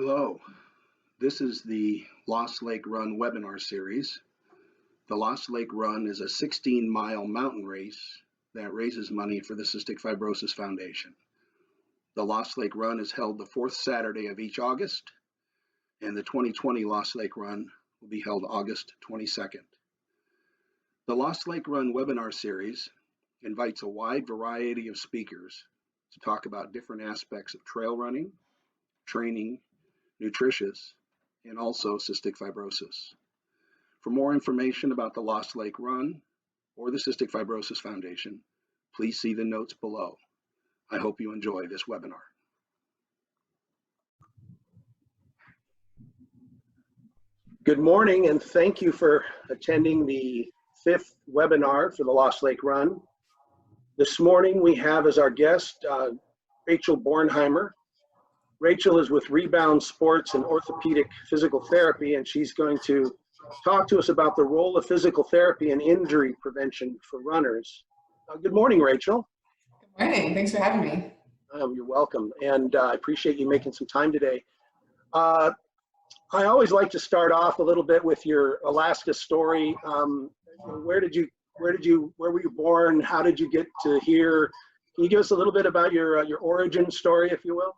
Hello, this is the Lost Lake Run webinar series. The Lost Lake Run is a 16-mile mountain race that raises money for the Cystic Fibrosis Foundation. The Lost Lake Run is held the fourth Saturday of each August, and the 2020 Lost Lake Run will be held August 22nd. The Lost Lake Run webinar series invites a wide variety of speakers to talk about different aspects of trail running, training, nutritious, and also cystic fibrosis. For more information about the Lost Lake Run or the Cystic Fibrosis Foundation, please see the notes below. I hope you enjoy this webinar. Good morning, and thank you for attending the 5th webinar for the Lost Lake Run. This morning we have as our guest Rachel Bornheimer. Rachel is with Rebound Sports and Orthopedic Physical Therapy, and she's going to talk to us about the role of physical therapy and injury prevention for runners. Good morning, Rachel. Good morning. Thanks for having me. You're welcome, and I appreciate you making some time today. I always like to start off a little bit with your Alaska story. Where were you born? How did you get to here? Can you give us a little bit about your origin story, if you will?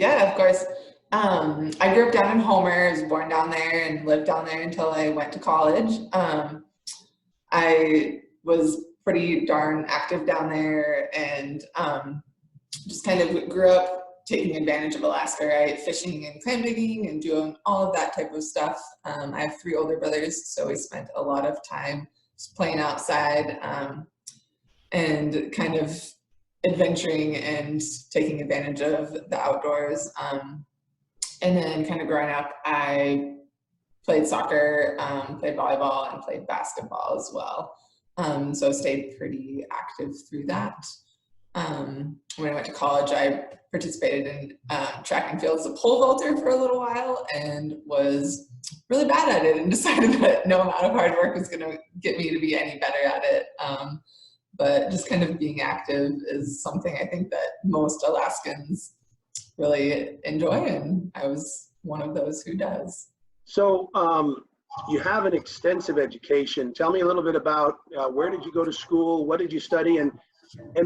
Yeah, of course. I grew up down in Homer. I was born down there and lived down there until I went to college. I was pretty darn active down there and just kind of grew up taking advantage of Alaska, right? Fishing and clam digging and doing all of that type of stuff. I have 3 older brothers, so we spent a lot of time just playing outside and kind of adventuring and taking advantage of the outdoors. And then kind of growing up, I played soccer, played volleyball, and played basketball as well. So I stayed pretty active through that. When I went to college, I participated in track and field as a pole vaulter for a little while and was really bad at it and decided that no amount of hard work was going to get me to be any better at it. But just kind of being active is something I think that most Alaskans really enjoy, and I was one of those who does. So you have an extensive education. Tell me a little bit about where did you go to school, what did you study, and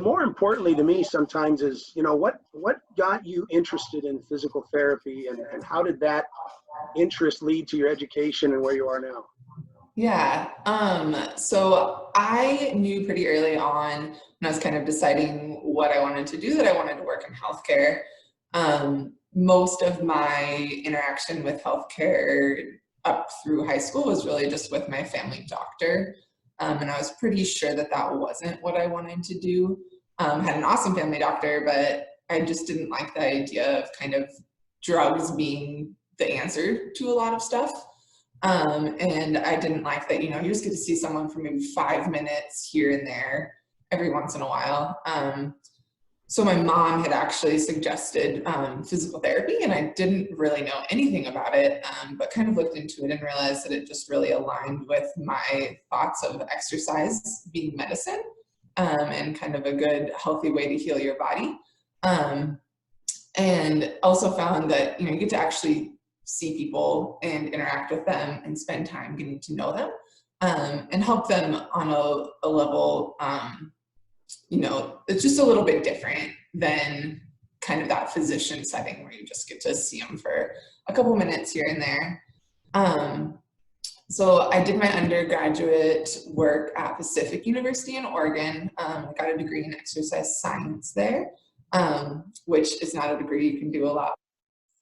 more importantly to me sometimes is, what got you interested in physical therapy, and how did that interest lead to your education and where you are now? Yeah, so I knew pretty early on when I was kind of deciding what I wanted to do that I wanted to work in healthcare. Most of my interaction with healthcare up through high school was really just with my family doctor. And I was pretty sure that that wasn't what I wanted to do. Had an awesome family doctor, but I just didn't like the idea of kind of drugs being the answer to a lot of stuff. And I didn't like that, you just get to see someone for maybe 5 minutes here and there every once in a while. So my mom had actually suggested physical therapy, and I didn't really know anything about it, but kind of looked into it and realized that it just really aligned with my thoughts of exercise being medicine, and kind of a good, healthy way to heal your body. And also found that, you get to actually see people and interact with them and spend time getting to know them, and help them on a level, it's just a little bit different than kind of that physician setting where you just get to see them for a couple minutes here and there. So I did my undergraduate work at Pacific University in Oregon. I got a degree in exercise science there, which is not a degree you can do a lot.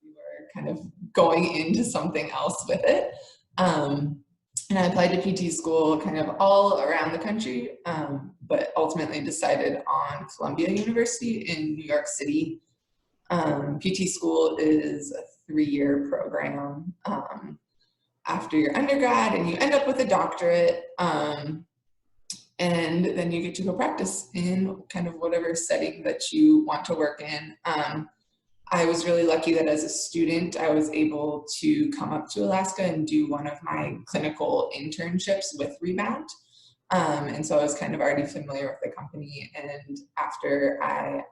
You were kind of going into something else with it. And I applied to PT school kind of all around the country, but ultimately decided on Columbia University in New York City. PT school is a 3-year program after your undergrad, and you end up with a doctorate, and then you get to go practice in kind of whatever setting that you want to work in. I was really lucky that as a student, I was able to come up to Alaska and do one of my clinical internships with Rebound. And so I was kind of already familiar with the company. And after I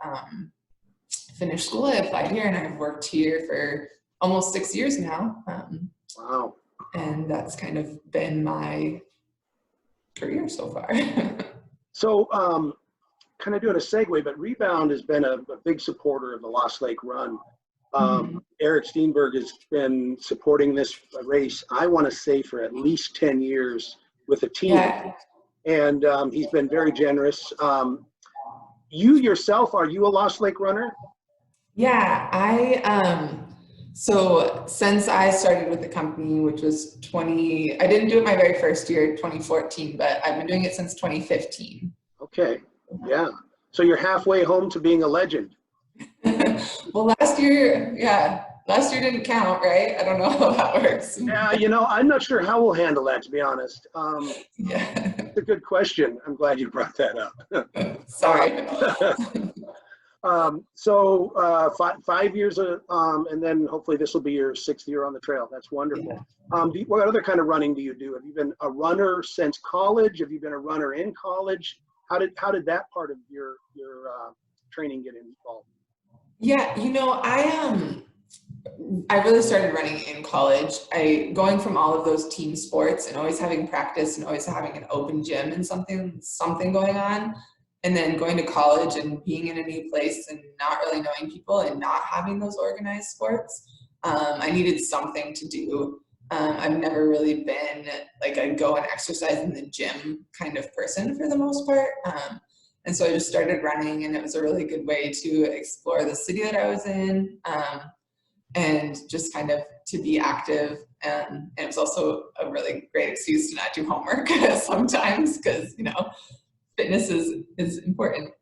finished school, I applied here, and I've worked here for almost 6 years now. Wow. And that's kind of been my career so far. So kind of doing a segue, but Rebound has been a big supporter of the Lost Lake Run. Eric Steenberg has been supporting this race, I want to say, for at least 10 years with a team. Yeah. And he's been very generous. You yourself, are you a Lost Lake runner? Yeah, so since I started with the company, which was I didn't do it my very first year, 2014, but I've been doing it since 2015. Okay, yeah. So you're halfway home to being a legend. Well, last year didn't count, right? I don't know how that works. Yeah, you know, I'm not sure how we'll handle that, to be honest. Yeah. It's a good question. I'm glad you brought that up. Sorry. So 5 years, and then hopefully this will be your 6th year on the trail. That's wonderful. Yeah. What other kind of running do you do? Have you been a runner since college? Have you been a runner in college? How did that part of your training get involved? Yeah, you know, I really started running in college. Going from all of those team sports and always having practice and always having an open gym and something going on, and then going to college and being in a new place and not really knowing people and not having those organized sports, I needed something to do. I've never really been like a go and exercise in the gym kind of person for the most part. And so I just started running, and it was a really good way to explore the city that I was in, and just kind of to be active. And it was also a really great excuse to not do homework sometimes, because, you know, fitness is important.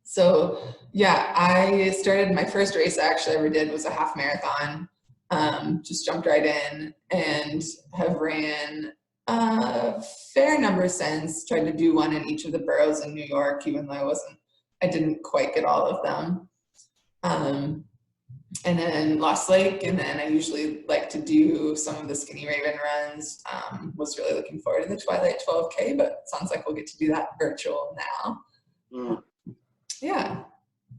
So yeah, I started, my first race I actually ever did was a half marathon. Just jumped right in and have ran a fair number since. Tried to do one in each of the boroughs in New York, even though I didn't quite get all of them. And then Lost Lake, and then I usually like to do some of the Skinny Raven runs. Was really looking forward to the Twilight 12K, but sounds like we'll get to do that virtual now. Yeah.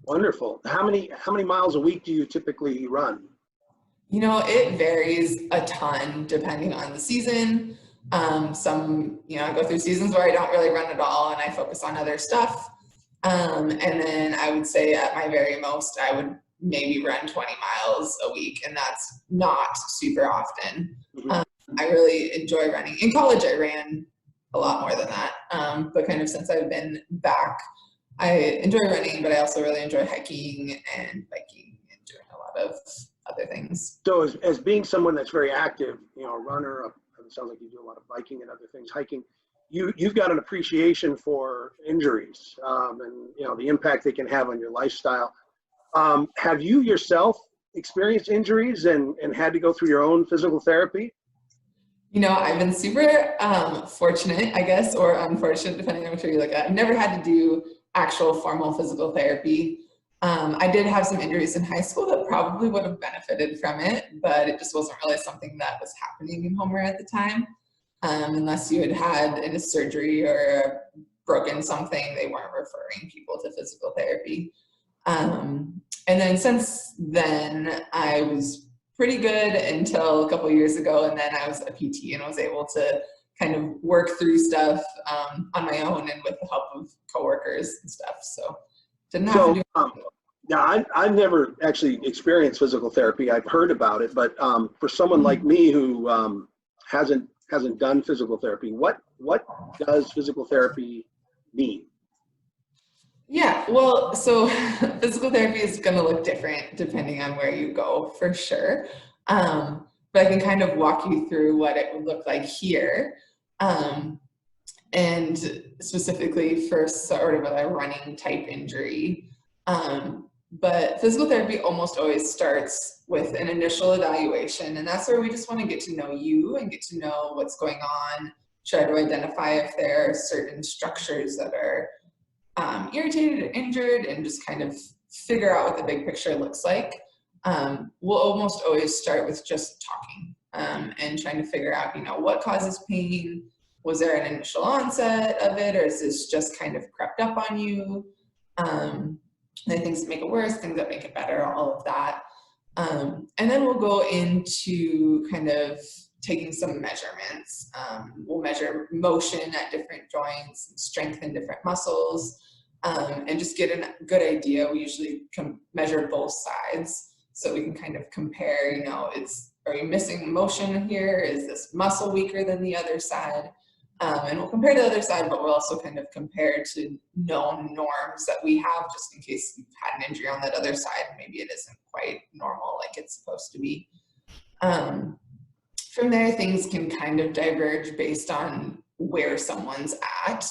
Wonderful. How many miles a week do you typically run? You know, it varies a ton depending on the season. Some, you know, I go through seasons where I don't really run at all and I focus on other stuff. And then I would say at my very most, I would maybe run 20 miles a week, and that's not super often. I really enjoy running. In college, I ran a lot more than that. But kind of since I've been back, I enjoy running, but I also really enjoy hiking and biking and doing a lot of other things. So as being someone that's very active, you know, a runner, it sounds like you do a lot of biking and other things, hiking, you've got an appreciation for injuries, and, you know, the impact they can have on your lifestyle. Have you yourself experienced injuries and had to go through your own physical therapy? You know, I've been super fortunate, I guess, or unfortunate, depending on which way you look at it. I've never had to do actual formal physical therapy. I did have some injuries in high school that probably would have benefited from it, but it just wasn't really something that was happening in Homer at the time. Unless you had a surgery or broken something, they weren't referring people to physical therapy. And then since then, I was pretty good until a couple of years ago, and then I was a PT and was able to kind of work through stuff on my own and with the help of coworkers and stuff. So didn't have to do yeah, I've never actually experienced physical therapy. I've heard about it, but for someone like me who hasn't done physical therapy, what does physical therapy mean? Yeah, well, so physical therapy is going to look different depending on where you go, for sure. But I can kind of walk you through what it would look like here. And specifically for sort of a running type injury. But physical therapy almost always starts with an initial evaluation, and that's where we just want to get to know you and get to know what's going on, try to identify if there are certain structures that are irritated or injured, and just kind of figure out what the big picture looks like. We'll almost always start with just talking and trying to figure out, you know, what causes pain. Was there an initial onset of it, or is this just kind of crept up on you? The things that make it worse, things that make it better, all of that. And then we'll go into kind of taking some measurements. We'll measure motion at different joints, strengthen different muscles, and just get a good idea. We usually measure both sides so we can kind of compare, you know, are you missing motion here? Is this muscle weaker than the other side? And we'll compare to the other side, but we'll also kind of compare to known norms that we have, just in case you've had an injury on that other side. Maybe it isn't quite normal like it's supposed to be. From there, things can kind of diverge based on where someone's at.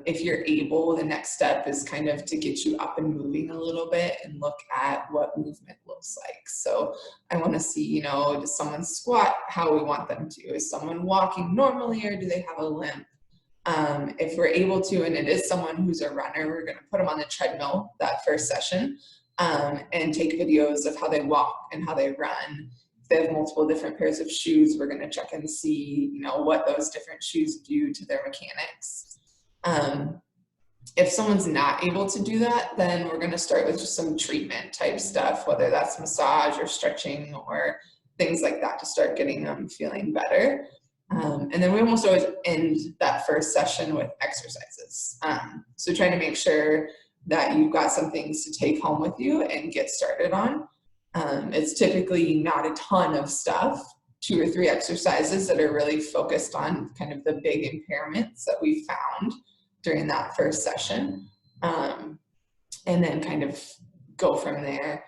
If you're able, the next step is kind of to get you up and moving a little bit and look at what movement looks like. So I want to see, you know, does someone squat how we want them to? Is someone walking normally, or do they have a limp? If we're able to, and it is someone who's a runner, we're going to put them on the treadmill that first session, and take videos of how they walk and how they run. If they have multiple different pairs of shoes, we're going to check and see, you know, what those different shoes do to their mechanics. If someone's not able to do that, then we're going to start with just some treatment type stuff, whether that's massage or stretching or things like that, to start getting them feeling better. And then we almost always end that first session with exercises. So trying to make sure that you've got some things to take home with you and get started on. It's typically not a ton of stuff, 2 or 3 exercises that are really focused on kind of the big impairments that we found during that first session, and then kind of go from there.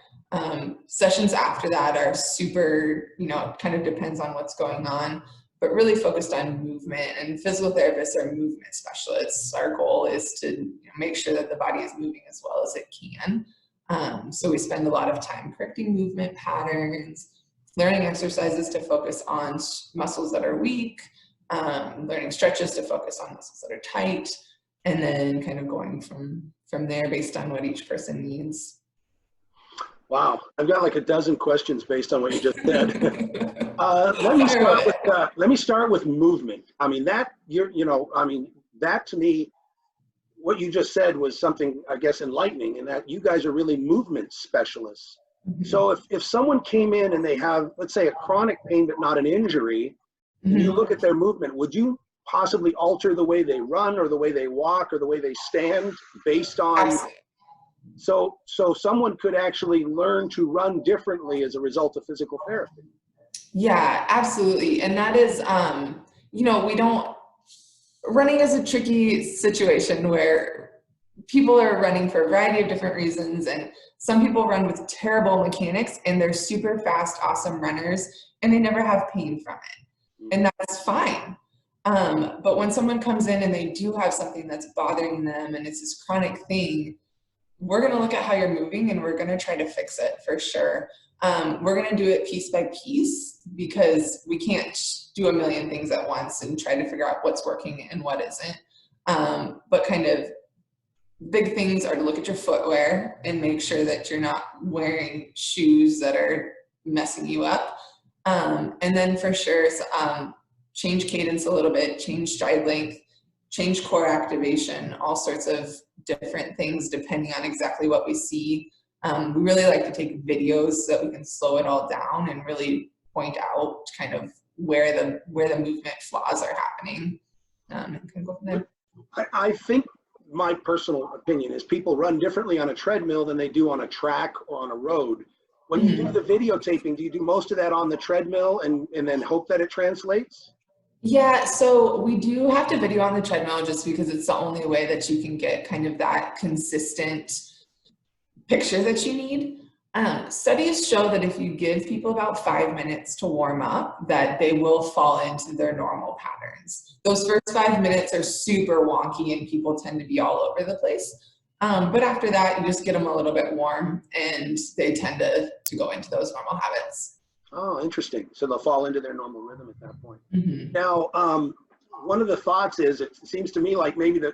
Sessions after that are super, you know, it kind of depends on what's going on, but really focused on movement, and physical therapists are movement specialists. Our goal is to, you know, make sure that the body is moving as well as it can. So we spend a lot of time correcting movement patterns, learning exercises to focus on muscles that are weak, learning stretches to focus on muscles that are tight, and then kind of going from there based on what each person needs. Wow, I've got like a dozen questions based on what you just said. Let me start with movement. I mean, that that to me, what you just said was something, I guess, enlightening, in that you guys are really movement specialists. Mm-hmm. So if someone came in and they have, let's say, a chronic pain but not an injury, mm-hmm. and you look at their movement, would you possibly alter the way they run or the way they walk or the way they stand based on? Absolutely. So someone could actually learn to run differently as a result of physical therapy. Yeah, absolutely. And that is, you know, running is a tricky situation where people are running for a variety of different reasons. And some people run with terrible mechanics and they're super fast, awesome runners, and they never have pain from it. And that's fine. But when someone comes in and they do have something that's bothering them and it's this chronic thing, we're going to look at how you're moving and we're going to try to fix it for sure. We're going to do it piece by piece because we can't do a million things at once and try to figure out what's working and what isn't. But kind of big things are to look at your footwear and make sure that you're not wearing shoes that are messing you up. And then for sure, change cadence a little bit, change stride length, change core activation, all sorts of different things depending on exactly what we see. We really like to take videos so that we can slow it all down and really point out kind of where the movement flaws are happening. And can go from there. I think my personal opinion is people run differently on a treadmill than they do on a track or on a road. When you do the videotaping, do you do most of that on the treadmill and then hope that it translates? Yeah, so we do have to video on the treadmill just because it's the only way that you can get kind of that consistent picture that you need. Studies show that if you give people about 5 minutes to warm up, that they will fall into their normal patterns. Those first 5 minutes are super wonky and people tend to be all over the place. But after that, you just get them a little bit warm and they tend to go into those normal habits. Oh, interesting. So they'll fall into their normal rhythm at that point. Mm-hmm. Now, one of the thoughts is, it seems to me like maybe that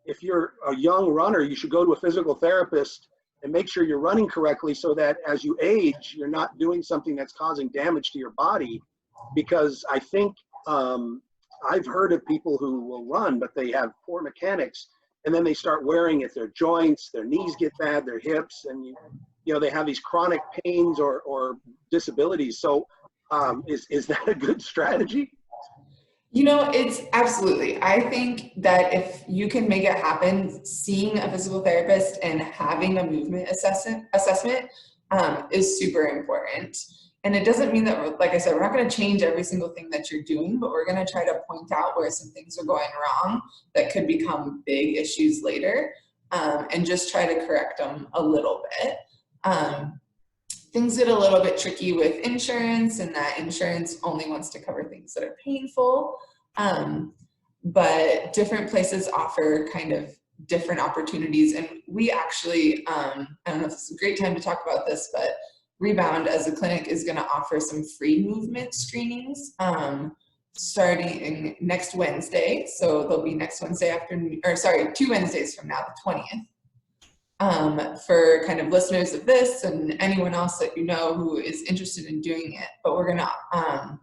if you're a young runner, you should go to a physical therapist and make sure you're running correctly so that as you age, you're not doing something that's causing damage to your body. Because I think I've heard of people who will run, but they have poor mechanics, and then they start wearing at their joints, their knees get bad, their hips, and they have these chronic pains or disabilities. So is that a good strategy? It's absolutely. I think that if you can make it happen, seeing a physical therapist and having a movement assessment is super important. And it doesn't mean that, like I said, we're not going to change every single thing that you're doing, but we're going to try to point out where some things are going wrong that could become big issues later, and just try to correct them a little bit. Things get a little bit tricky with insurance, and that insurance only wants to cover things that are painful. But different places offer kind of different opportunities. And we actually, I don't know if it's a great time to talk about this, but Rebound as a clinic is going to offer some free movement screenings starting next Wednesday. So they'll be next Wednesday afternoon, or sorry, 2 Wednesdays from now, the 20th. For kind of listeners of this and anyone else that who is interested in doing it. But we're gonna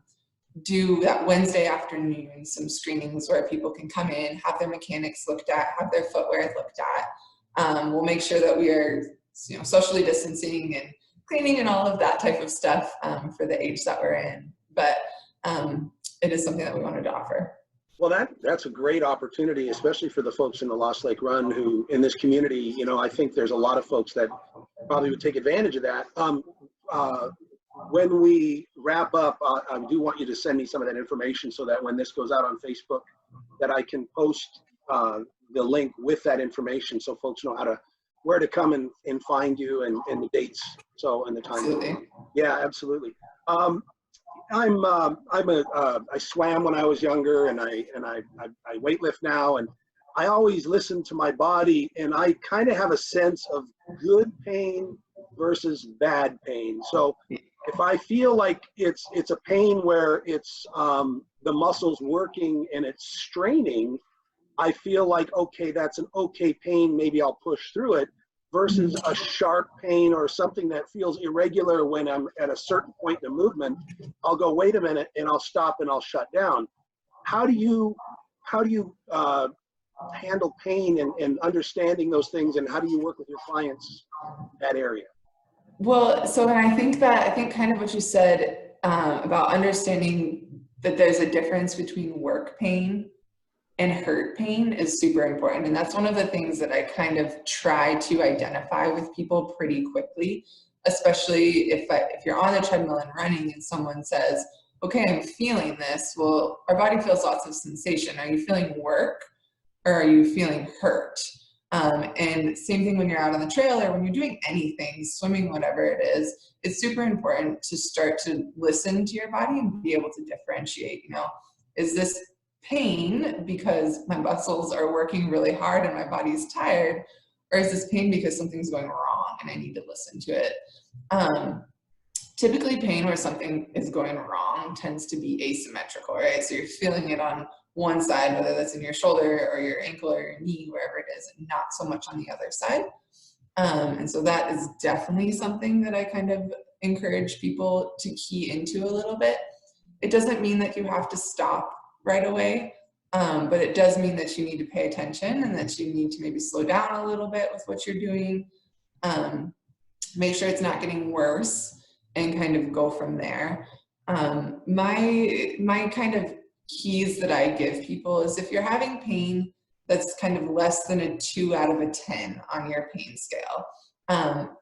do that Wednesday afternoon, some screenings where people can come in, have their mechanics looked at, have their footwear looked at. We'll make sure that we are socially distancing and cleaning and all of that type of stuff for the age that we're in. But it is something that we wanted to offer. Well, that's a great opportunity, especially for the folks in the Lost Lake Run who, in this community, I think there's a lot of folks that probably would take advantage of that. When we wrap up, I do want you to send me some of that information so that when this goes out on Facebook, that I can post the link with that information so folks know where to come and find you and the dates. So, and the time. Absolutely. Yeah, absolutely. I swam when I was younger, and I weightlift now, and I always listen to my body, and I kind of have a sense of good pain versus bad pain. So if I feel like it's a pain where it's the muscles working and it's straining, I feel like, okay, that's an okay pain, maybe I'll push through it, versus a sharp pain or something that feels irregular when I'm at a certain point in the movement. I'll go, wait a minute, and I'll stop and I'll shut down. How do you handle pain and understanding those things, and how do you work with your clients in that area? Well, so I think kind of what you said about understanding that there's a difference between work pain and hurt pain is super important. And that's one of the things that I kind of try to identify with people pretty quickly, especially if you're on the treadmill and running and someone says, okay, I'm feeling this. Well, our body feels lots of sensation. Are you feeling work or are you feeling hurt? And same thing when you're out on the trail or when you're doing anything, swimming, whatever it is, it's super important to start to listen to your body and be able to differentiate, is this pain because my muscles are working really hard and my body's tired, or is this pain because something's going wrong and I need to listen to it? Typically pain where something is going wrong tends to be asymmetrical, right? So you're feeling it on one side, whether that's in your shoulder or your ankle or your knee, wherever it is, and not so much on the other side. And so that is definitely something that I kind of encourage people to key into a little bit. It doesn't mean that you have to stop right away, but it does mean that you need to pay attention and that you need to maybe slow down a little bit with what you're doing, make sure it's not getting worse, and kind of go from there. My kind of keys that I give people is if you're having pain that's kind of less than a 2 out of a 10 on your pain scale,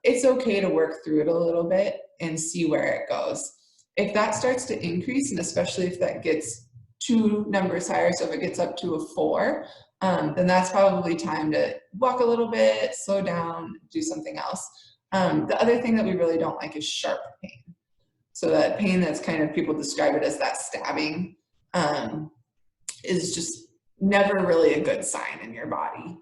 it's okay to work through it a little bit and see where it goes. If that starts to increase, and especially if that gets 2 numbers higher, so if it gets up to a 4, then that's probably time to walk a little bit, slow down, do something else. The other thing that we really don't like is sharp pain. So that pain that's kind of, people describe it as that stabbing, is just never really a good sign in your body.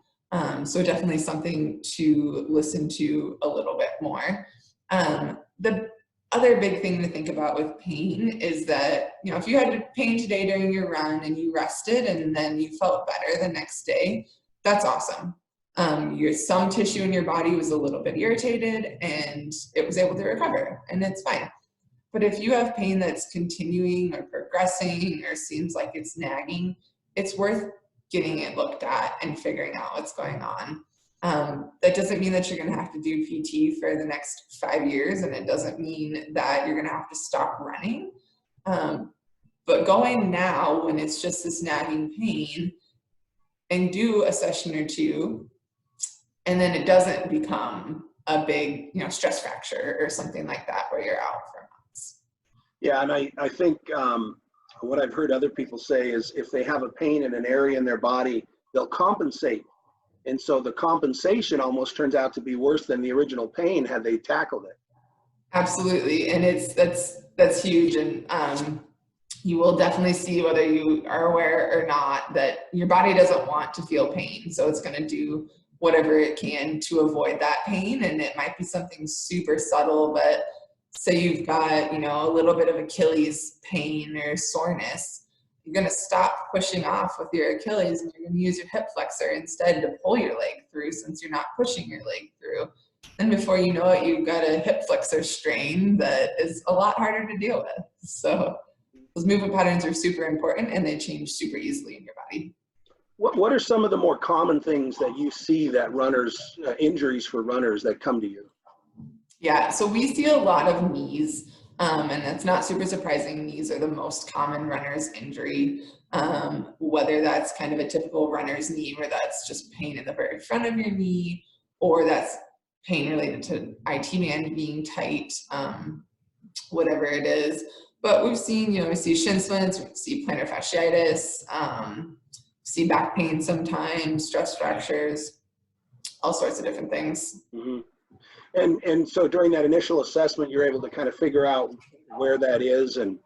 So definitely something to listen to a little bit more. The other big thing to think about with pain is that, if you had pain today during your run and you rested and then you felt better the next day, that's awesome. Some tissue in your body was a little bit irritated and it was able to recover, and it's fine. But if you have pain that's continuing or progressing or seems like it's nagging, it's worth getting it looked at and figuring out what's going on. That doesn't mean that you're going to have to do PT for the next 5 years, and it doesn't mean that you're going to have to stop running. But going now when it's just this nagging pain and do a session or two, and then it doesn't become a big, stress fracture or something like that where you're out for months. Yeah, and I think what I've heard other people say is if they have a pain in an area in their body, they'll compensate. And so the compensation almost turns out to be worse than the original pain had they tackled it. Absolutely, and that's huge, and you will definitely see, whether you are aware or not, that your body doesn't want to feel pain, so it's going to do whatever it can to avoid that pain. And it might be something super subtle, but say you've got, a little bit of Achilles pain or soreness, you're going to stop pushing off with your Achilles and you're going to use your hip flexor instead to pull your leg through, since you're not pushing your leg through. And before you know it, you've got a hip flexor strain that is a lot harder to deal with. So those movement patterns are super important, and they change super easily in your body. What are some of the more common things that you see that runners, injuries for runners that come to you? Yeah, so we see a lot of knees, and that's not super surprising. Knees are the most common runner's injury, whether that's kind of a typical runner's knee where that's just pain in the very front of your knee, or that's pain related to IT band being tight, whatever it is. But we've seen, we see shin splints, we see plantar fasciitis, see back pain sometimes, stress fractures, all sorts of different things. Mm-hmm. And so during that initial assessment, you're able to kind of figure out where that is. And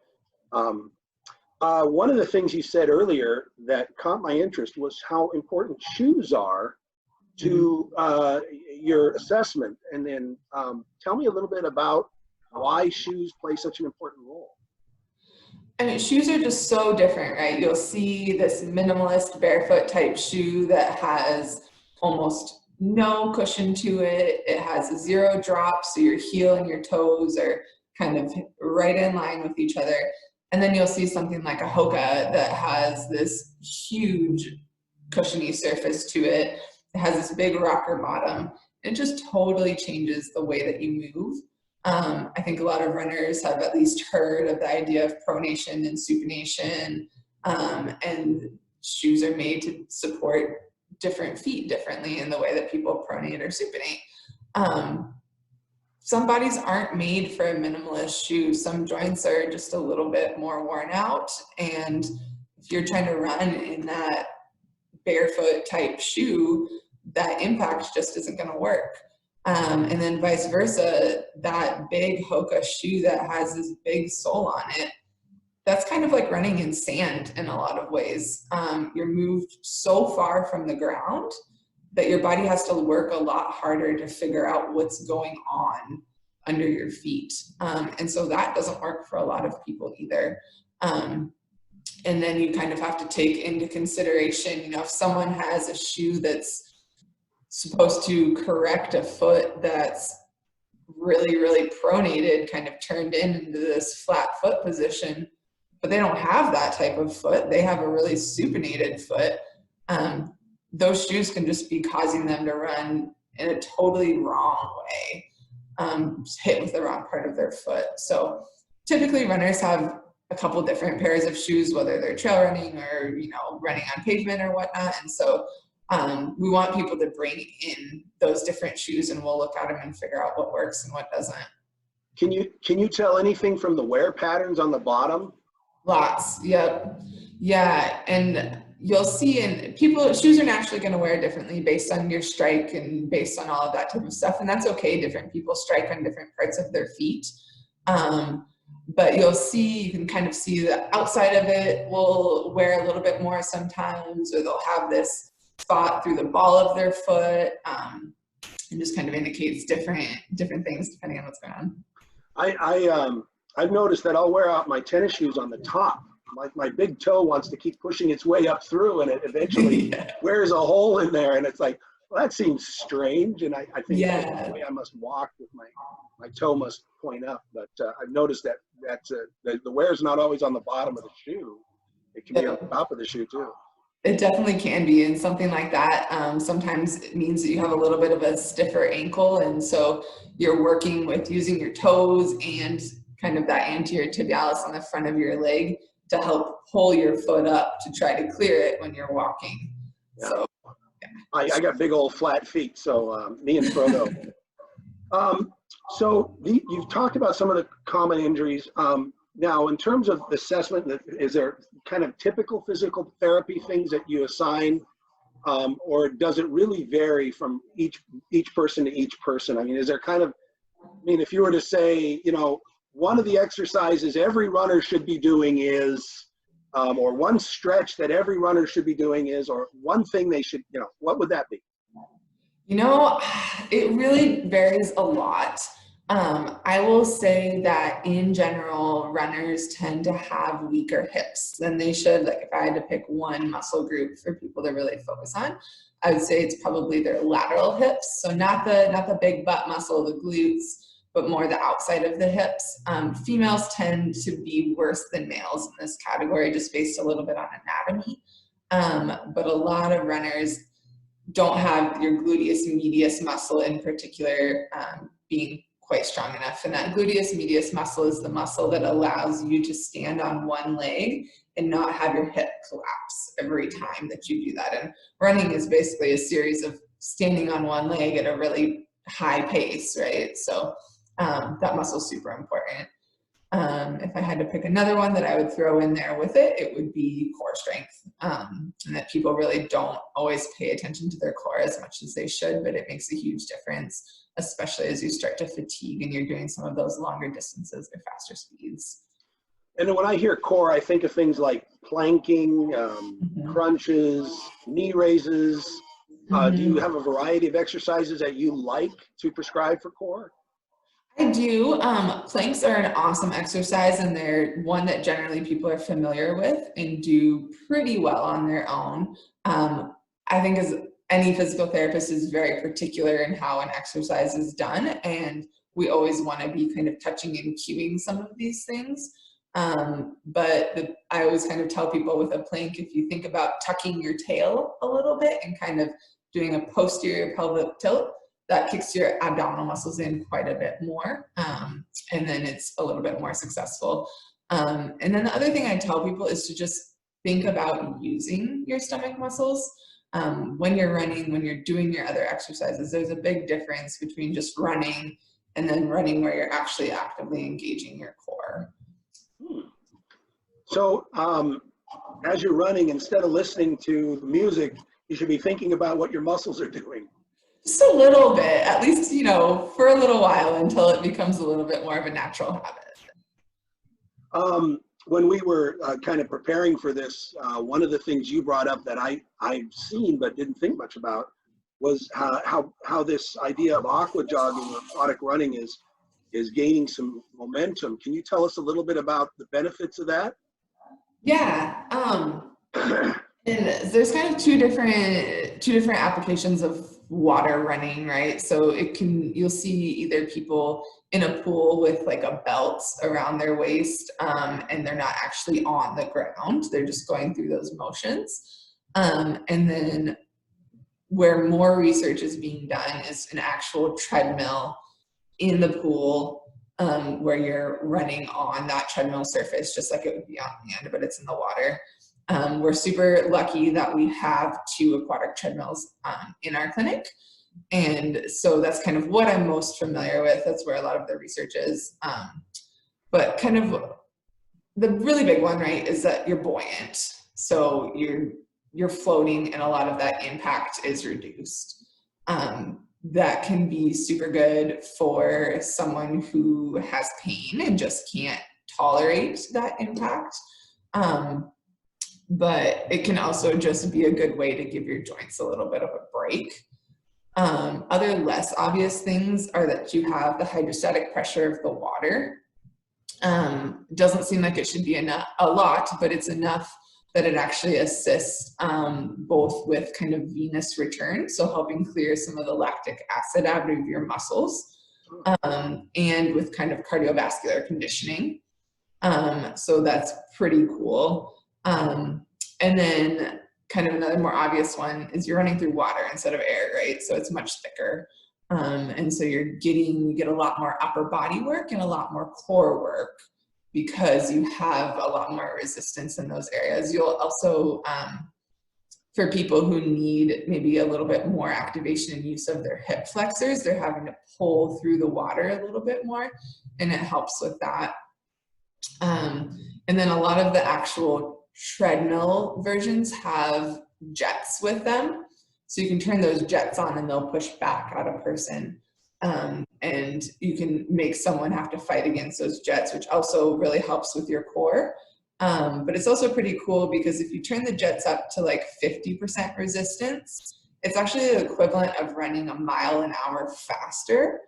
one of the things you said earlier that caught my interest was how important shoes are to your assessment. And then tell me a little bit about why shoes play such an important role. I mean, shoes are just so different, right? You'll see this minimalist barefoot type shoe that has almost no cushion to it. It has a 0 drop, so your heel and your toes are kind of right in line with each other. And then you'll see something like a Hoka that has this huge cushiony surface to it. It has this big rocker bottom. It just totally changes the way that you move. I think a lot of runners have at least heard of the idea of pronation and supination, and shoes are made to support different feet differently in the way that people pronate or supinate. Some bodies aren't made for a minimalist shoe. Some joints are just a little bit more worn out, and if you're trying to run in that barefoot type shoe, that impact just isn't going to work. And then vice versa, that big Hoka shoe that has this big sole on it, that's kind of like running in sand in a lot of ways. You're moved so far from the ground that your body has to work a lot harder to figure out what's going on under your feet. And so that doesn't work for a lot of people either. And then you kind of have to take into consideration, if someone has a shoe that's supposed to correct a foot that's really, really pronated, kind of turned into this flat foot position, but they don't have that type of foot. They have a really supinated foot. Those shoes can just be causing them to run in a totally wrong way, hit with the wrong part of their foot. So typically runners have a couple different pairs of shoes, whether they're trail running or, running on pavement or whatnot. And so we want people to bring in those different shoes, and we'll look at them and figure out what works and what doesn't. Can you tell anything from the wear patterns on the bottom? Lots. Yep. Yeah. And you'll see shoes are naturally going to wear differently based on your strike and based on all of that type of stuff. And that's okay. Different people strike on different parts of their feet. But you can kind of see the outside of it will wear a little bit more sometimes, or they'll have this spot through the ball of their foot, and just kind of indicates different things depending on what's going on. I've noticed that I'll wear out my tennis shoes on the top. My big toe wants to keep pushing its way up through, and it eventually wears a hole in there, and it's like, well, that seems strange. And I think that's the way I must walk, with my toe must point up. But I've noticed that the wear is not always on the bottom of the shoe. It can be on the top of the shoe too. It definitely can be, and something like that sometimes it means that you have a little bit of a stiffer ankle, and so you're working with using your toes and kind of that anterior tibialis on the front of your leg to help pull your foot up to try to clear it when you're walking. Yeah. So I got big old flat feet, so me and Frodo. You've talked about some of the common injuries. Now, in terms of assessment, is there kind of typical physical therapy things that you assign, or does it really vary from each person to each person? I mean, is there kind of, I mean, if you were to say, you know, one of the exercises every runner should be doing is, or one stretch that every runner should be doing is, or one thing they should, you know, what would that be? you know, it really varies a lot. I will say that in general, runners tend to have weaker hips than they should. Like if I had to pick one muscle group for people to really focus on, I would say it's probably their lateral hips. So not the big butt muscle, the glutes, but more the outside of the hips. Females tend to be worse than males in this category, just based a little bit on anatomy. But a lot of runners don't have your gluteus medius muscle in particular being quite strong enough. And that gluteus medius muscle is the muscle that allows you to stand on one leg and not have your hip collapse every time that you do that. And running is basically a series of standing on one leg at a really high pace, right? So that muscle is super important. If I had to pick another one that I would throw in there with it, it would be core strength. And that people really don't always pay attention to their core as much as they should, but it makes a huge difference, especially as you start to fatigue and you're doing some of those longer distances or faster speeds. And when I hear core, I think of things like planking, crunches, knee raises. Do you have a variety of exercises that you like to prescribe for core? I do. Planks are an awesome exercise, and they're one that generally people are familiar with and do pretty well on their own. I think as any physical therapist is very particular in how an exercise is done, and we always want to be kind of touching and cueing some of these things. But I always kind of tell people with a plank, if you think about tucking your tail a little bit and kind of doing a posterior pelvic tilt, that kicks your abdominal muscles in quite a bit more, and then it's a little bit more successful. And then the other thing I tell people is to just think about using your stomach muscles when you're running, when you're doing your other exercises. There's a big difference between just running and then running where you're actually actively engaging your core. So as you're running, instead of listening to the music, you should be thinking about what your muscles are doing. Just a little bit, at least, you know, for a little while until it becomes a little bit more of a natural habit. When we were kind of preparing for this, one of the things you brought up that I've seen but didn't think much about was how this idea of aqua jogging or aquatic running is gaining some momentum. Can you tell us a little bit about the benefits of that? Yeah. And there's kind of two different applications of water running, right? So you'll see either people in a pool with like a belt around their waist, and they're not actually on the ground. They're just going through those motions. And then where more research is being done is an actual treadmill in the pool, where you're running on that treadmill surface, just like it would be on land, but it's in the water. We're super lucky that we have 2 aquatic treadmills in our clinic. And so that's kind of what I'm most familiar with. That's where a lot of the research is. But kind of the really big one, right, is that you're buoyant. So you're floating and a lot of that impact is reduced. That can be super good for someone who has pain and just can't tolerate that impact. But it can also just be a good way to give your joints a little bit of a break. Other less obvious things are that you have the hydrostatic pressure of the water. Doesn't seem like it should be a lot, but it's enough that it actually assists both with kind of venous return, so helping clear some of the lactic acid out of your muscles, and with kind of cardiovascular conditioning. So that's pretty cool. And then kind of another more obvious one is you're running through water instead of air, right? So it's much thicker. And so you get a lot more upper body work and a lot more core work because you have a lot more resistance in those areas. You'll also, for people who need maybe a little bit more activation and use of their hip flexors, they're having to pull through the water a little bit more, and it helps with that. And then a lot of the actual treadmill versions have jets with them. So you can turn those jets on and they'll push back at a person. And you can make someone have to fight against those jets, which also really helps with your core. But it's also pretty cool because if you turn the jets up to like 50% resistance, it's actually the equivalent of running a mile an hour faster.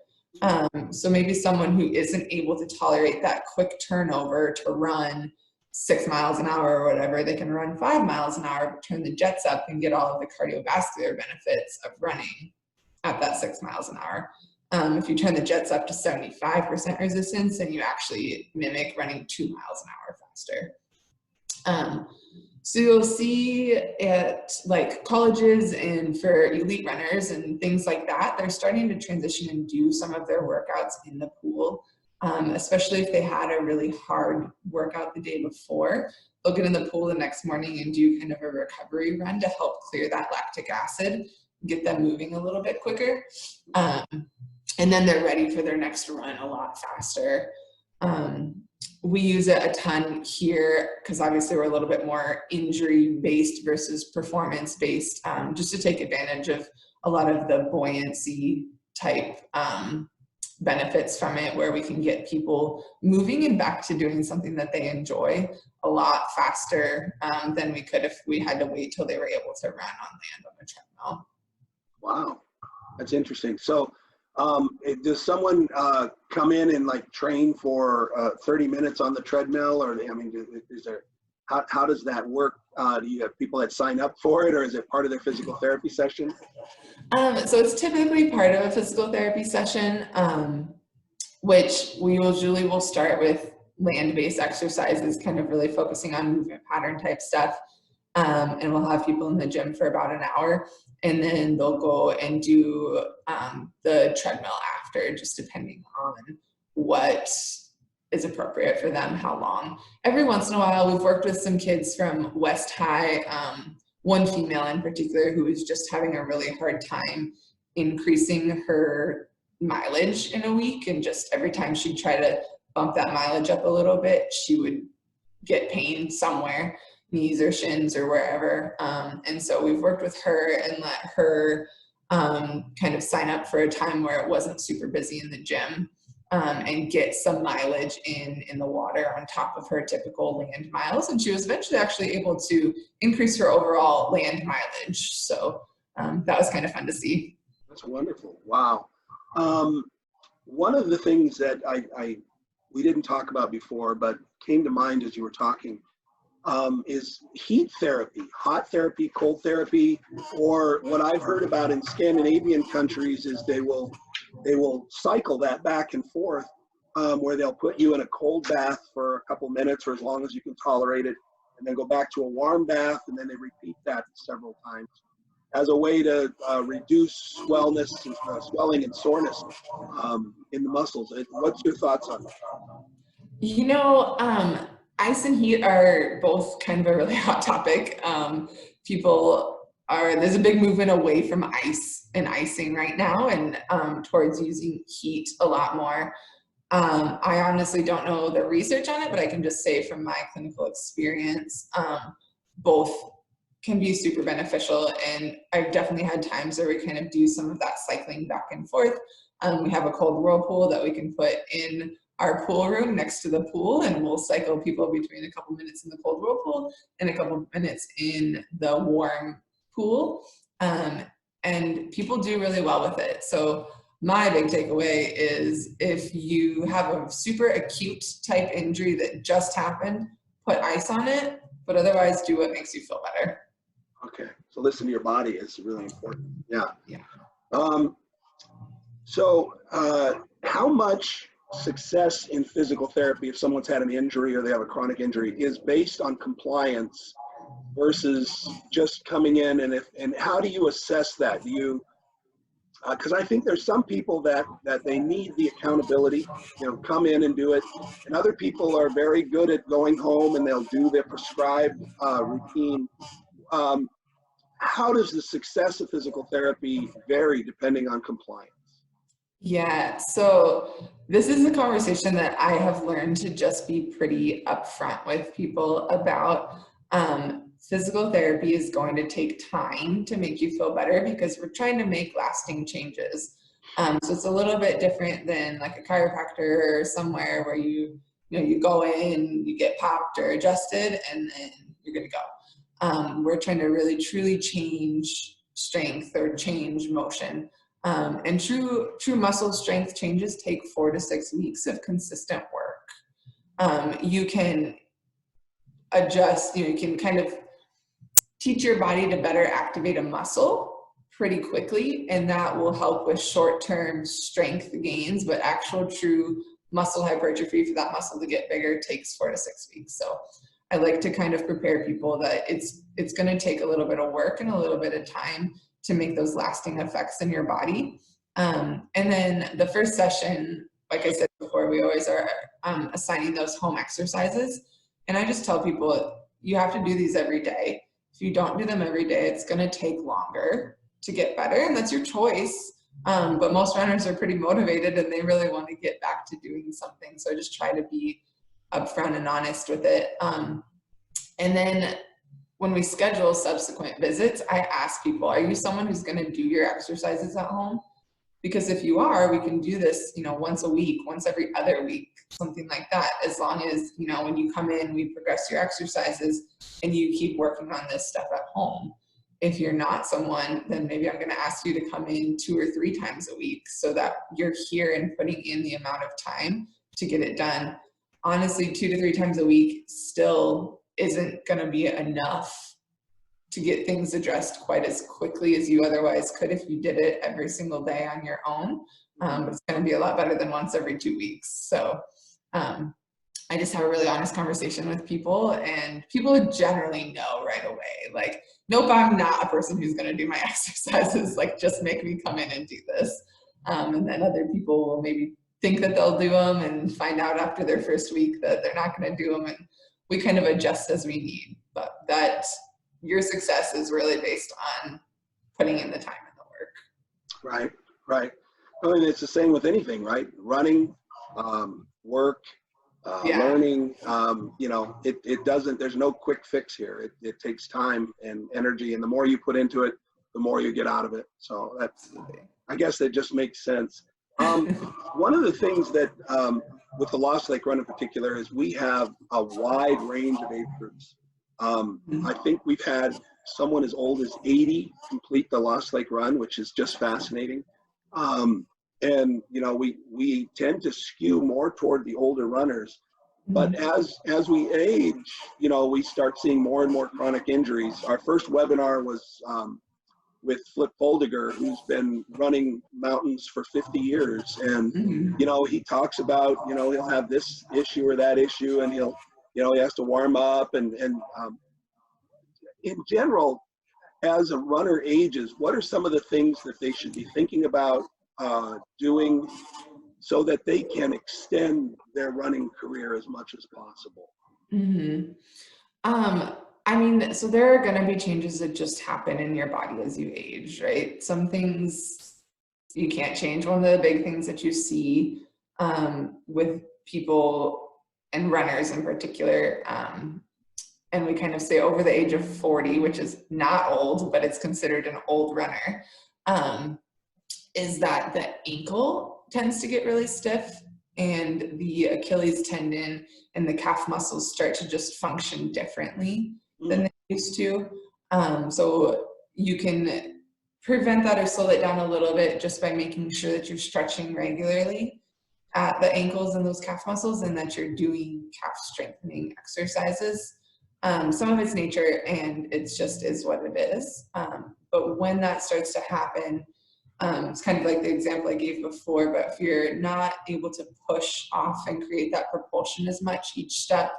So maybe someone who isn't able to tolerate that quick turnover to run 6 miles an hour or whatever, they can run 5 miles an hour, turn the jets up and get all of the cardiovascular benefits of running at that 6 miles an hour. If you turn the jets up to 75% resistance, then you actually mimic running 2 miles an hour faster. So you'll see at like colleges and for elite runners and things like that, they're starting to transition and do some of their workouts in the pool, especially if they had a really hard workout the day before. They'll get in the pool the next morning and do kind of a recovery run to help clear that lactic acid, get them moving a little bit quicker. And then they're ready for their next run a lot faster. We use it a ton here because obviously we're a little bit more injury-based versus performance-based, just to take advantage of a lot of the buoyancy type benefits from it, where we can get people moving and back to doing something that they enjoy a lot faster than we could if we had to wait till they were able to run on land on a treadmill. Wow, that's interesting. So does someone come in and like train for 30 minutes on the treadmill, or I mean, is there, how does that work? Do you have people that sign up for it, or is it part of their physical therapy session? So it's typically part of a physical therapy session, which we usually will start with land-based exercises, kind of really focusing on movement pattern type stuff. And we'll have people in the gym for about an hour, and then they'll go and do the treadmill after, just depending on what is appropriate for them, how long. Every once in a while, we've worked with some kids from West High, one female in particular who was just having a really hard time increasing her mileage in a week, and just every time she'd try to bump that mileage up a little bit, she would get pain somewhere, knees or shins or wherever. And so we've worked with her and let her kind of sign up for a time where it wasn't super busy in the gym, and get some mileage in the water on top of her typical land miles. And she was eventually actually able to increase her overall land mileage. So that was kind of fun to see. That's wonderful. Wow. One of the things that we didn't talk about before, but came to mind as you were talking, is heat therapy, hot therapy, cold therapy, or what I've heard about in Scandinavian countries is they will cycle that back and forth, where they'll put you in a cold bath for a couple minutes or as long as you can tolerate it, and then go back to a warm bath, and then they repeat that several times as a way to reduce swelling and soreness in the muscles. What's your thoughts on that? You know, ice and heat are both kind of a really hot topic. There's a big movement away from ice and icing right now, and towards using heat a lot more. I honestly don't know the research on it, but I can just say from my clinical experience, both can be super beneficial. And I've definitely had times where we kind of do some of that cycling back and forth. We have a cold whirlpool that we can put in our pool room next to the pool, and we'll cycle people between a couple minutes in the cold whirlpool and a couple minutes in the warm pool. And people do really well with it. So my big takeaway is if you have a super acute type injury that just happened, put ice on it, but otherwise do what makes you feel better. Okay, so listen to your body is really important. Yeah. Yeah. So how much success in physical therapy, if someone's had an injury or they have a chronic injury, is based on compliance versus just coming in, and how do you assess that? Do you, because I think there's some people that they need the accountability, come in and do it, and other people are very good at going home and they'll do their prescribed routine. How does the success of physical therapy vary depending on compliance? Yeah, so this is a conversation that I have learned to just be pretty upfront with people about. Physical therapy is going to take time to make you feel better because we're trying to make lasting changes. So it's a little bit different than like a chiropractor or somewhere where you go in, you get popped or adjusted, and then you're good to go. We're trying to really truly change strength or change motion. And true muscle strength changes take 4 to 6 weeks of consistent work. You can adjust, you can kind of teach your body to better activate a muscle pretty quickly, and that will help with short-term strength gains, but actual true muscle hypertrophy for that muscle to get bigger takes 4 to 6 weeks. So I like to kind of prepare people that it's going to take a little bit of work and a little bit of time to make those lasting effects in your body. And then the first session, like I said before, we always are assigning those home exercises. And I just tell people, you have to do these every day. If you don't do them every day, it's going to take longer to get better, and that's your choice. But most runners are pretty motivated and they really want to get back to doing something. So I just try to be upfront and honest with it. And then when we schedule subsequent visits, I ask people, are you someone who's going to do your exercises at home? Because if you are, we can do this, once a week, once every other week, something like that. As long as, when you come in, we progress your exercises and you keep working on this stuff at home. If you're not someone, then maybe I'm going to ask you to come in 2 or 3 times a week so that you're here and putting in the amount of time to get it done. Honestly, 2 to 3 times a week still isn't going to be enough to get things addressed quite as quickly as you otherwise could if you did it every single day on your own. But it's going to be a lot better than once every 2 weeks. So I just have a really honest conversation with people, and people generally know right away, like, nope, I'm not a person who's going to do my exercises. Like, just make me come in and do this. And then other people will maybe think that they'll do them and find out after their first week that they're not going to do them. And we kind of adjust as we need, but that your success is really based on putting in the time and the work. Right. I mean, it's the same with anything, right? Running, work, learning, it doesn't, there's no quick fix here. It takes time and energy, and the more you put into it, the more you get out of it. So that's, I guess that just makes sense. One of the things that, with the Lost Lake Run in particular, is we have a wide range of age groups. I think we've had someone as old as 80 complete the Lost Lake Run, which is just fascinating. And we tend to skew more toward the older runners, but as we age, we start seeing more and more chronic injuries. Our first webinar was with Flip Foldiger, who's been running mountains for 50 years, and he talks about he'll have this issue or that issue, and he has to warm up, and in general, as a runner ages, what are some of the things that they should be thinking about doing so that they can extend their running career as much as possible? I mean, so there are going to be changes that just happen in your body as you age, right? Some things you can't change. One of the big things that you see with people and runners in particular, and we kind of say over the age of 40, which is not old, but it's considered an old runner, is that the ankle tends to get really stiff, and the Achilles tendon and the calf muscles start to just function differently than they used to. So you can prevent that or slow it down a little bit just by making sure that you're stretching regularly at the ankles and those calf muscles, and that you're doing calf strengthening exercises. Some of it's nature, and it's just is what it is. But when that starts to happen, it's kind of like the example I gave before, but if you're not able to push off and create that propulsion as much each step,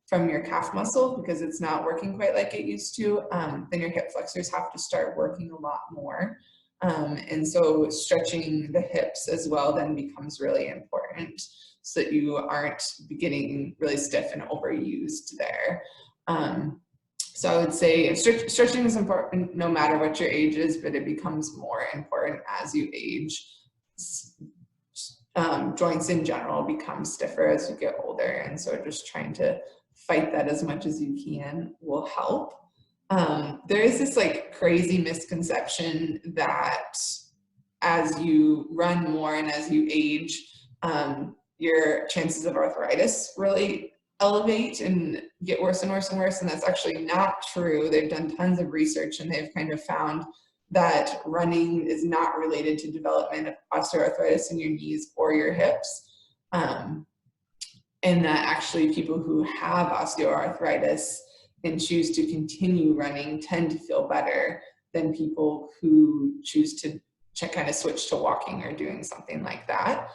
from your calf muscle because it's not working quite like it used to, then your hip flexors have to start working a lot more. And so stretching the hips as well then becomes really important so that you aren't getting really stiff and overused there. So I would say stretching is important no matter what your age is, but it becomes more important as you age. Joints in general become stiffer as you get older, and so just trying to fight that as much as you can will help. There is this like crazy misconception that as you run more and as you age, your chances of arthritis really elevate and get worse and worse and worse, and that's actually not true. They've done tons of research and they've kind of found that running is not related to development of osteoarthritis in your knees or your hips, and that actually people who have osteoarthritis and choose to continue running tend to feel better than people who choose to kind of switch to walking or doing something like that.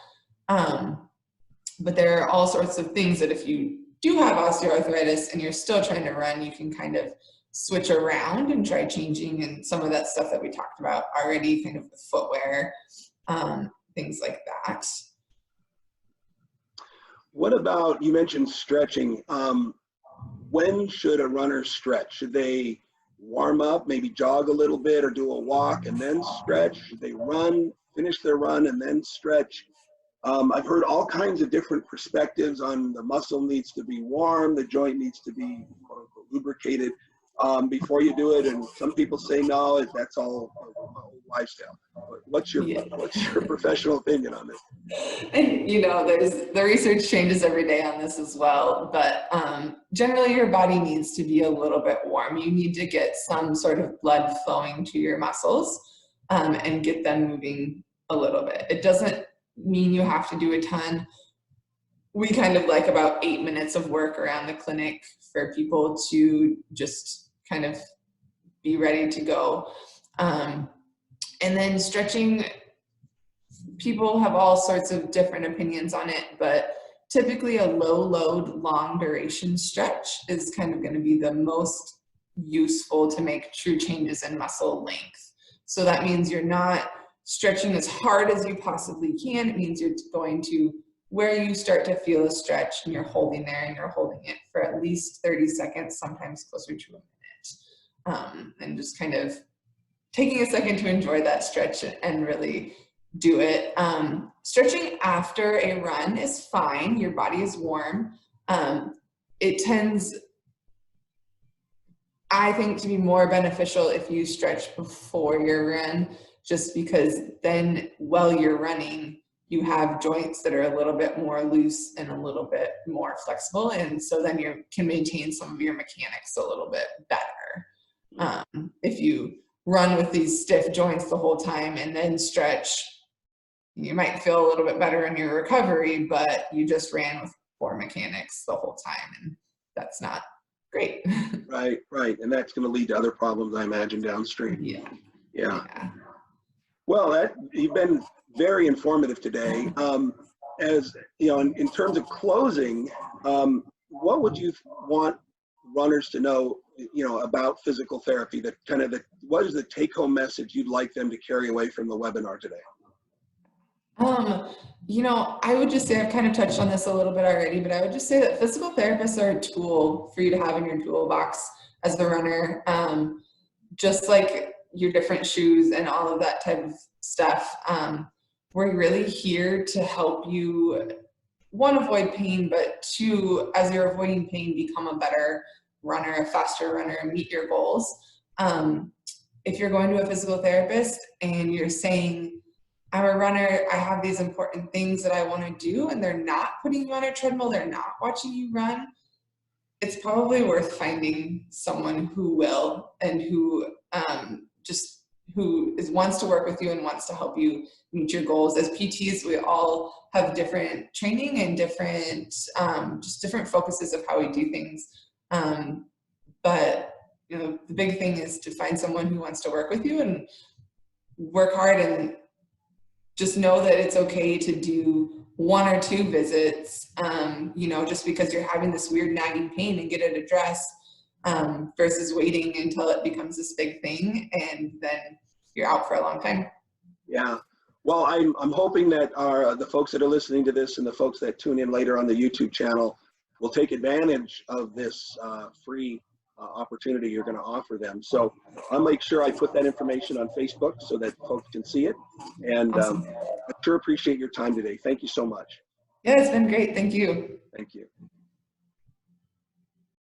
But there are all sorts of things that if you do have osteoarthritis and you're still trying to run, you can kind of switch around and try changing, and some of that stuff that we talked about already, kind of with footwear, things like that. What about, you mentioned stretching. When should a runner stretch? Should they warm up, maybe jog a little bit or do a walk and then stretch? Should they run, finish their run and then stretch? I've heard all kinds of different perspectives on the muscle needs to be warm, the joint needs to be quote unquote lubricated before you do it, and some people say no, that's all a lifestyle. What's your professional opinion on this? And you know, the research changes every day on this as well, but generally your body needs to be a little bit warm. You need to get some sort of blood flowing to your muscles and get them moving a little bit. It doesn't mean you have to do a ton. We kind of like about 8 minutes of work around the clinic for people to just kind of be ready to go. And then stretching, people have all sorts of different opinions on it, but typically a low load, long duration stretch is kind of going to be the most useful to make true changes in muscle length. So that means you're not stretching as hard as you possibly can. It means you're going to where you start to feel a stretch and you're holding there and you're holding it for at least 30 seconds, sometimes closer to a minute. And just kind of taking a second to enjoy that stretch and really do it. Stretching after a run is fine. Your body is warm. It tends, I think, to be more beneficial if you stretch before your run, just because then while you're running, you have joints that are a little bit more loose and a little bit more flexible. And so then you can maintain some of your mechanics a little bit better. If you run with these stiff joints the whole time and then stretch, you might feel a little bit better in your recovery, but you just ran with poor mechanics the whole time, and that's not great. Right. And that's going to lead to other problems, I imagine, downstream. Yeah. Well, you've been very informative today. As you know, in terms of closing, what would you want runners to know, about physical therapy? That kind of what is the take-home message you'd like them to carry away from the webinar today? I would just say, I've kind of touched on this a little bit already, but I would just say that physical therapists are a tool for you to have in your toolbox as the runner, just like your different shoes and all of that type of stuff. We're really here to help you, one, avoid pain, but two, as you're avoiding pain, become a better runner, a faster runner, and meet your goals. If you're going to a physical therapist and you're saying, I'm a runner, I have these important things that I want to do, and they're not putting you on a treadmill, they're not watching you run, it's probably worth finding someone who will, and who wants to work with you and wants to help you meet your goals. As PTs, we all have different training and different focuses of how we do things. But the big thing is to find someone who wants to work with you and work hard, and just know that it's okay to do 1 or 2 visits, you know, just because you're having this weird nagging pain, and get it addressed, versus waiting until it becomes this big thing and then you're out for a long time. Yeah. Well, I'm hoping that the folks that are listening to this and the folks that tune in later on the YouTube channel will take advantage of this free opportunity you're going to offer them. So I'll make sure I put that information on Facebook so that folks can see it. And Awesome. I sure appreciate your time today. Thank you so much. Yeah, it's been great. Thank you. Thank you.